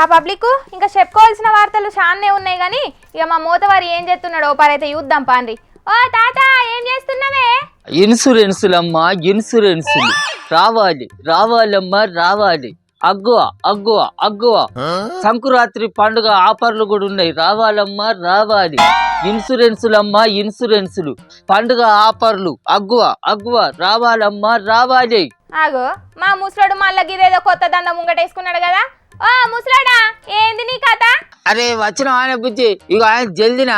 ఆ పబ్లిక్ ఇంకా చెప్పుకోవాల్సిన వార్తలు చాలానే ఉన్నాయి కానీ ఇక మా మూతవారు ఏం చేస్తున్నాడో పరైతే చూద్దాం పాండ్రి. ఓ తాత ఏం చేస్తున్నావే? ఇన్సూరెన్సులమ్మా ఇన్సూరెన్సులు రావాలి రావాలమ్మా రావాలి. అగ్గువ అగ్గువ అగ్గువ సంకురాత్రి పండుగ ఆఫర్లు కూడా ఉన్నాయి, రావాలమ్మా రావాలి. ఇన్సూరెన్సులమ్మా ఇన్సూరెన్సులు పండుగ ఆఫర్లు అగ్గువ అగ్గువ రావాలమ్మా రావాలి. ఆగో మా ముసలాడు మళ్ళీ గిదేదో కొత్త దండ ముంగటేసుకున్నాడు కదా. ఓ ముసలాడా ఏంది నీ కథ? అరే వచ్చిన ఆయన బుజ్జి, ఇక ఆయన జల్దిన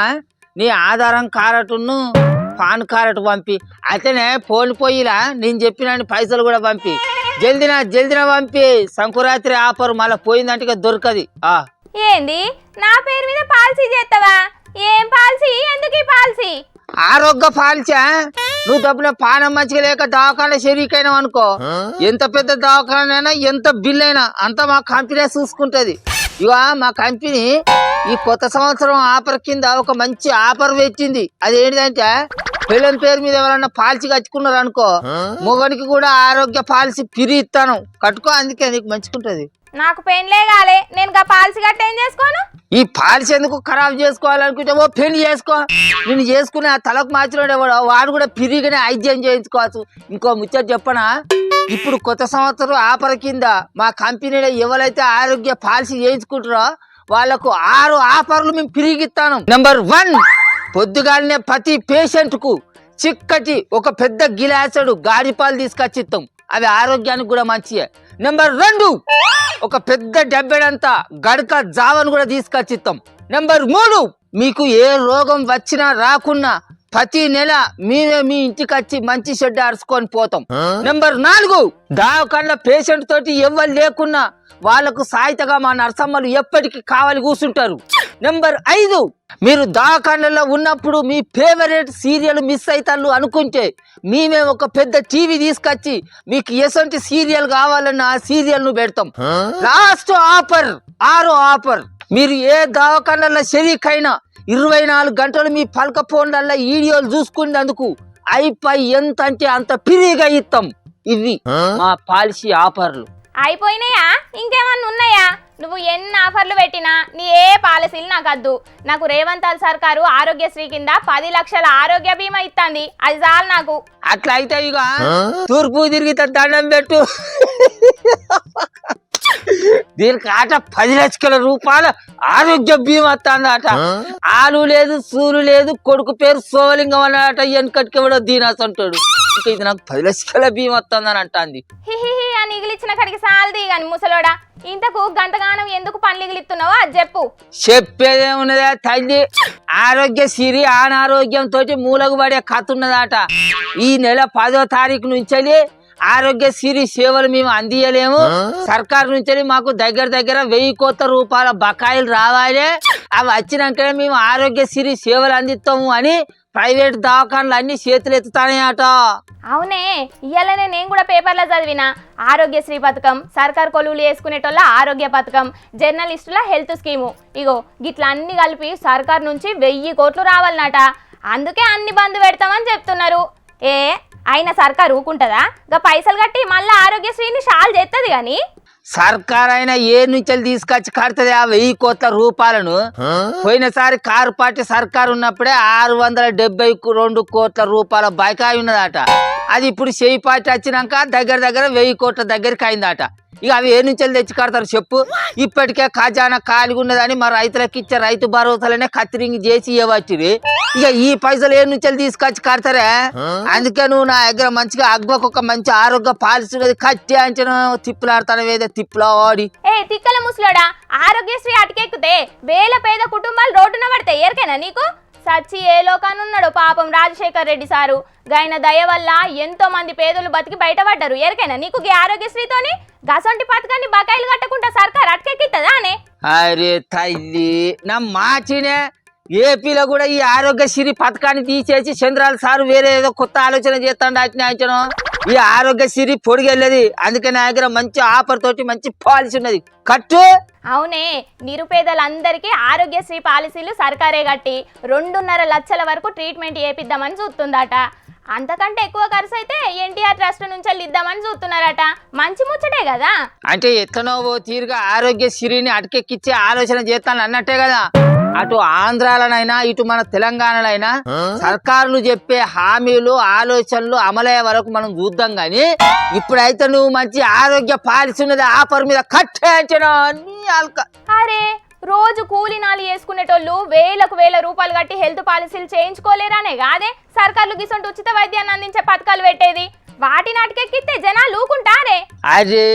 నీ ఆధారం కారటును పాన్ కారటు పంపి, అట్లనే ఫోన్ పోయిలా నేను చెప్పిన పైసలు కూడా పంపి, జల్దిన పంపి. సంకురాత్రి ఆఫర్ మళ్ళీ పోయిందంటే దొరకది. ఏంది నా పేరు మీద పాలసీ చేస్తావా? ఏం పాలసీ? ఎందుకు ఈ పాలసీ? ఆరోగ్య పాలసీ. నువ్వు డబ్బున పానం మంచిగా లేక దవాఖాన షరీకైనా అనుకో, ఎంత పెద్ద దవాఖానైనా ఎంత బిల్ అయినా అంతా మా కంపెనీ చూసుకుంటది. ఇక మా కంపెనీ ఈ కొత్త సంవత్సరం ఆఫర్ కింద ఒక మంచి ఆఫర్ పెట్టింది. అదేంటిదంటే పిల్లల పేరు మీద ఎవరన్నా పాలసీ కట్టుకున్నారు అనుకో, మొగనికి కూడా ఆరోగ్య పాలసీ ఫ్రీ ఇస్తాను, కట్టుకో. అందుకే నీకు మంచిగుంటది. నాకు పెళ్ళే కాలే, నేను పాలసీ కట్ట ఏం చేసుకోను? ఈ పాలసీ ఎందుకు ఖరాబ్ చేసుకోవాలనుకుంటే ఓ పెళ్లి చేసుకో. నేను చేసుకుని ఆ తలకు మార్చినోడే వాడు కూడా ఫ్రీగానే ఐద్యం చేయించుకోవచ్చు. ఇంకో ముచ్చట చెప్పనా, ఇప్పుడు కొత్త సంవత్సరం ఆఫర్ కింద మా కంపెనీలో ఎవరైతే ఆరోగ్య పాలసీ చేయించుకుంటారో వాళ్ళకు 6 ఆఫర్లు మేము ఫ్రీగిస్తాను. నెంబర్ 1, పొద్దుగాలనే ప్రతి పేషెంట్ కు చిక్కటి ఒక పెద్ద గిలాసుడు గాడి పాలు తీసుకొచ్చిస్తాం, అవి ఆరోగ్యానికి కూడా మంచియే. నెంబర్ 2, ఒక పెద్ద డబ్బెడంతా గడక జావను కూడా తీసుకొచ్చిస్తాం. నెంబర్ 3, మీకు ఏ రోగం వచ్చినా రాకున్నా ప్రతి నెల మేమే మీ ఇంటికి వచ్చి మంచి షెడ్ అరుచుకొని పోతాం. నెంబర్ 4, దవాఖాన పేషెంట్ తోటి ఎవరు లేకున్నా వాళ్ళకు సాయితగా మా నర్సమ్మలు ఎప్పటికీ కావాలి కూర్చుంటారు. నెంబర్ 5, మీరు దవాఖానలో ఉన్నప్పుడు మీ ఫేవరెట్ సీరియల్ మిస్ అవుతారు అనుకుంటే మేమే ఒక పెద్ద టీవీ తీసుకొచ్చి మీకు ఎసంటి సీరియల్ కావాలన్న ఆ సీరియల్ ను పెడతాం. Last offer 6 offer. మీరు ఏ దవాఖానలో షరీకైనా 24 గంటలు మీ పలక ఫోన్లలో వీడియోలు చూసుకునేందుకు అయిపోయి ఎంత అంటే అంత ఫ్రీగా ఇస్తాం. ఇవి మా పాలసీ ఆఫర్లు. అయిపోయినాయా? ఇంకేమన్నా ఉన్నాయా? నువ్వు ఎన్ని ఆఫర్లు పెట్టినా నీ ఏ పాలసీలు నాకు వద్దు. నాకు రేవంత్ సర్కారు ఆరోగ్యశ్రీ కింద 10 లక్షల ఆరోగ్య బీమా ఇస్తుంది, అది చాలు నాకు. అట్లా అయితే ఇక తూర్పు తిరిగి దండం పెట్టు. దీనికి ఆట 10 లక్షల రూపాయల ఆరోగ్య బీమా వస్తుందట. ఆలు లేదు సూలు లేదు, కొడుకు పేరు సోమలింగం అన్నట. వెనకటికి కూడా దీనాస్ అంటాడు. ఇంకా ఇది నాకు 10 లక్షల బీమా వస్తుందని అంటాంది. హిహిహి అని ఇగిలిచ్చిన కడికి సాలది కానీ ముసలోడా, ఇంతకు గంటగానం ఎందుకు పనులు ఇగిలిస్తున్నావో అది చెప్పు. చెప్పేదేమున్నదా తల్లి, ఆరోగ్యశ్రీ అనారోగ్యంతో మూలకు పడే కథ ఉన్నదట. ఈ నెల 10వ తారీఖు నుంచి ఆరోగ్యశ్రీ సేవలు మేము అందియలేము. సర్కారు నుంచి మాకు దగ్గర 1000 కోట్ల రూపాయల బకాయిలు రావాలి. అవి వచ్చినాకనే మేము ఆరోగ్యశ్రీ సేవలు అందిస్తాము అని ప్రైవేట్ దవాఖానలు అన్ని చేతులు ఎత్తుతానయట. అవునే, ఇయ్యాలనే నేను కూడా పేపర్లో చదివిన. ఆరోగ్యశ్రీ పథకం, సర్కారు కొలువులు వేసుకునేటోళ్ళ ఆరోగ్య పథకం, జర్నలిస్టుల హెల్త్ స్కీము, ఇగో గిట్లా అన్ని కలిపి సర్కారు నుంచి 1000 కోట్లు రావాలన్నట. అందుకే అన్ని బంద్ పెడతామని చెప్తున్నారు. అయినా సర్కారు ఊకుంటుందా? గా పైసలు కట్టి మళ్ళీ ఆరోగ్యశ్రీని షాల్ చేస్తుంది కానీ. సర్కార్ అయినా ఏ నుంచి తీసుకొచ్చి కడుతుంది ఆ 1000 కోట్ల రూపాయలను? పోయినసారి కారు పార్టీ సర్కారు ఉన్నప్పుడే 672 కోట్ల రూపాయల బకాయి ఉన్నదట. అది ఇప్పుడు చేయి పార్టీ వచ్చినాక దగ్గర 1000 కోట్ల దగ్గరికి అయిందట. ఇక అవి ఏ నుంచి తెచ్చి కడతారు చెప్పు? ఇప్పటికే ఖజానా ఖాళీగా ఉన్నదని మా రైతులకు ఇచ్చే రైతు భరోసాలనే కత్తిరింగ్ చేసి ఇవ్వచ్చు. ఇక ఈ పైసలు ఏ నుంచి తీసుకొచ్చి కడతారే? అందుకే నువ్వు నా దగ్గర మంచిగా అగ్వకు ఒక మంచి ఆరోగ్య పాలసీ కట్టి అంచనా తిప్పులాడతాను ఏదో తిప్పులా వాడి. తిక్కల ముసలోడా, ఆరోగ్యశ్రీ అటుకెక్కితే వేల పేద కుటుంబాలు రోడ్డున పడతాయి. ఎరికేనా నీకు? సచ్చి ఏ లోకానున్నాడు పాపం రాజశేఖర్ రెడ్డి సారు. గాయన దయ వల్ల ఎంతో మంది పేదలు బతికి బయటపడ్డారు. ఎరికైనా నీకు ఆరోగ్యశ్రీతోని గసంటి పథకాన్ని బకాయిలు కట్టకుండా సర్కార్ అటకెక్కిస్తుందా అనే? అరే తల్లి నా మాచినే, ఏపీలో కూడా ఈ ఆరోగ్యశ్రీ పథకాన్ని తీసేసి చంద్రాల సారు వేరే ఏదో కొత్త ఆలోచన చేస్తాడు. అట్నే ఈ ఆరోగ్యశ్రీ పొడిగెళ్ళది. అందుకే నా దగ్గర మంచి ఆఫర్ తోటి మంచి పాలసీ ఉన్నది, కట్టు. అవునే, నిరుపేదలందరికీ ఆరోగ్యశ్రీ పాలసీలు సర్కారే కట్టి 2.5 లక్షల వరకు ట్రీట్మెంట్ చేపిద్దామని చూస్తుందట. అంతకంటే ఎక్కువ ఖర్చు అయితే ఎన్టీఆర్ ట్రస్ట్ నుంచి ఇద్దామని చూస్తున్నారట. మంచి ముచ్చటే కదా. అంటే ఎట్లనో ఓ తీరుగా ఆరోగ్యశ్రీని అటకెక్కిచ్చే ఆలోచన చేస్తాను అన్నట్టే కదా. అటు ఆంధ్రాలనైనా ఇటు మన తెలంగాణలైనా సర్కారులు చెప్పే హామీలు ఆలోచనలు అమలయ్యే వరకు మనం చూద్దాం గాని ఇప్పుడైతే నువ్వు మంచి ఆరోగ్య పాలసీ ఉన్నది ఆఫర్ మీద కట్టేంచడం అన్ని అల్క. అరే రోజు కూలీనాలు వేసుకునేటోళ్ళు వేలకు వేల రూపాయలు కట్టి హెల్త్ పాలసీలు చేయించుకోలేరానే కాదే సర్కార్లు గిసంటి ఉచిత వైద్యాన్ని అందించే పథకాలు పెట్టేది. వాటి నాటికెక్కితే జనాలు ఊకుంటారే. అరే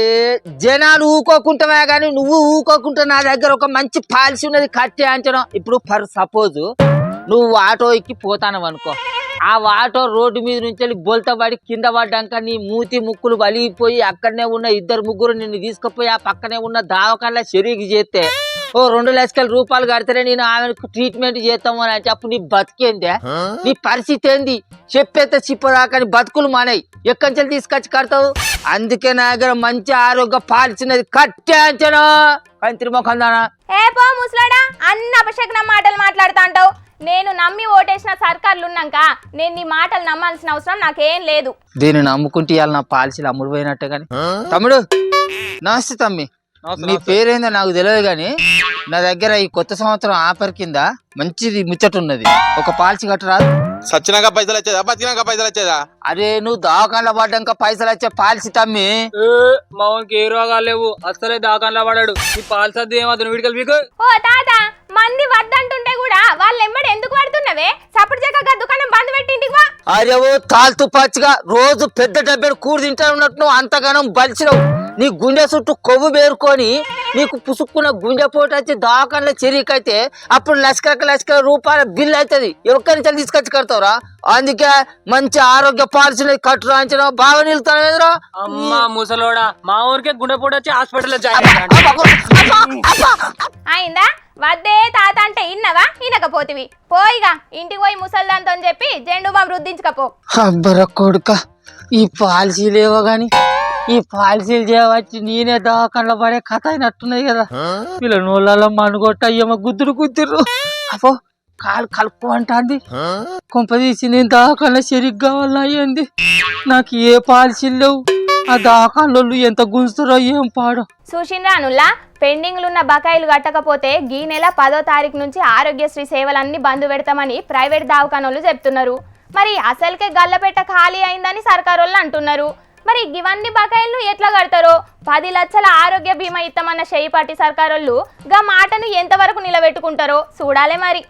జనాలు ఊకోకుంటావా గానీ నువ్వు ఊకోకుంటా నా దగ్గర ఒక మంచి పాలసీ ఉన్నది కట్టే అంచడం. ఇప్పుడు ఫర్ సపోజ్ నువ్వు ఆటో ఎక్కి పోతానవు అనుకో, ఆ ఆటో రోడ్డు మీద నుంచి బొల్త పడి కింద పడ్డాక నీ మూతి ముక్కులు వలిగిపోయి అక్కడనే ఉన్న 2-3 నిన్ను తీసుకుపోయి ఆ పక్కనే ఉన్న దావకాన్ల చెరిగి చేస్తే ఓ 2 లక్షల రూపాయలు కడితేనే నేను ఆమెకు ట్రీట్మెంట్ చేస్తాము అని అంటే అప్పుడు నీ బతికేందే? నీ పరిస్థితి ఏంది? చెప్పేస్తే చిప్పదాకా నీ బతుకులు మానేయి. ఎక్కడి నుంచి తీసుకొచ్చి కడతావు? అందుకే నా దగ్గర మంచి ఆరోగ్య పాల్చినది కట్టాంచను. కంత్రి మొఖందానా ఏ పో ముసలాడా, అన్న అపశకనం మాటలు మాట్లాడుతా అంటావు. నేను నమ్మి ఓటేసిన సర్కార్లు ఉన్నాక నేను నీ మాటలు నమ్మాల్సిన అవసరం నాకేం లేదు. దీన్ని నమ్ముకుంటే ఇవాళ నా పాలసీలు అమ్ముడు పోయినట్టే గాని. తమ్ముడు నమస్తే తమ్మి, నీ పేరేందో నాకు తెలియదు గాని నా దగ్గర ఈ కొత్త సంవత్సరం ఆఫర్ కింద మంచిది ముచ్చట ఉన్నది. ఒక పాలసీ కట్టరాదు? సచ్చినాక పైసలు వచ్చేదా, బతికినాక పైసలు వచ్చేదా? అరే నువ్వు దవాఖానలో పడ్డాక పైసలు వచ్చే పాలసీ తమ్మి. మావన్కి ఏ రోగాలు లేవు, అస్సలే దాకాన్లా పడాడు. ఈ పాలసీ ఏమవుతుంది వీడికల్ మీకు? ఓ తాత, మంది వద్దంటుంటే కూడా వాళ్ళు ఎంబడి ఎందుకు పడుతున్నవే? సప్పుడు చక్కగా దుకాణం బంద్ పెట్టి ఇంటికి వా. అరే ఓ తాల్తు పచ్చిగా రోజు పెద్ద డబ్బెడు కూడి తింటా ఉన్నట్టు నువ్వు అంతగానం బలిచినవు. నీ గుండె చుట్టూ కొవ్వు పేరుకొని నీకు పుసుక్కున్న గుండె పోటు వచ్చి దవాఖానలో చెరికైతే అప్పుడు లక్షల రూపాయల బిల్లు అవుతుంది. ఎక్కడి నుంచి తీసుకొచ్చి కడతావురా? అందుకే మంచి ఆరోగ్య పాలసీ కట్టురా అంచనా బాగా నిలుతాను ఎదురా. అమ్మా ముసలోడా, మా ఊరికే గుండెపోటు వచ్చి హాస్పిటల్ అయిందా? వద్దే తాత అంటే ఇన్నవా? ఇనకపోతివి పోయిగా ఇంటికి పోయి ముసల్దాంతో చెప్పి జెండు బాంబు రుద్దించకపో. అబ్బర కొడుక, ఈ పాలసీలు ఏవో గాని ఈ పాలసీలు చేయవచ్చు నేనే దవాఖానలో పడే కథ అయినట్టున్నాయి కదా. వీళ్ళ నోళ్ళలో మనుగొట్ట అయ్యమ్మ గుద్దురు అపో కాలు కలుపుకోమంటాంది. కొంపదీసి నేను దవాఖానలో సరిగ్గా కావాలని అయ్యింది. నాకు ఏ పాలసీలు లేవు. ఆ దవాఖానలు ఎంత గుంజుతారో ఏం పాడు. చూసిండ్రానుల్లా, పెండింగ్లున్న బకాయిలు కట్టకపోతే ఈ నెల 10వ తారీఖు నుంచి ఆరోగ్యశ్రీ సేవలన్నీ బంద్ పెడతామని ప్రైవేట్ దవాఖానోళ్ళు చెప్తున్నారు. మరి అసలుకే గల్లపెట్ట ఖాళీ అయిందని సర్కారు వాళ్ళు అంటున్నారు. మరి ఇవన్నీ బకాయిలు ఎట్లా కడతారో? 10 లక్షల ఆరోగ్య బీమా ఇస్తామన్న చేయిపాటి సర్కారోళ్ళు గా మాటను ఎంతవరకు నిలబెట్టుకుంటారో చూడాలే మరి.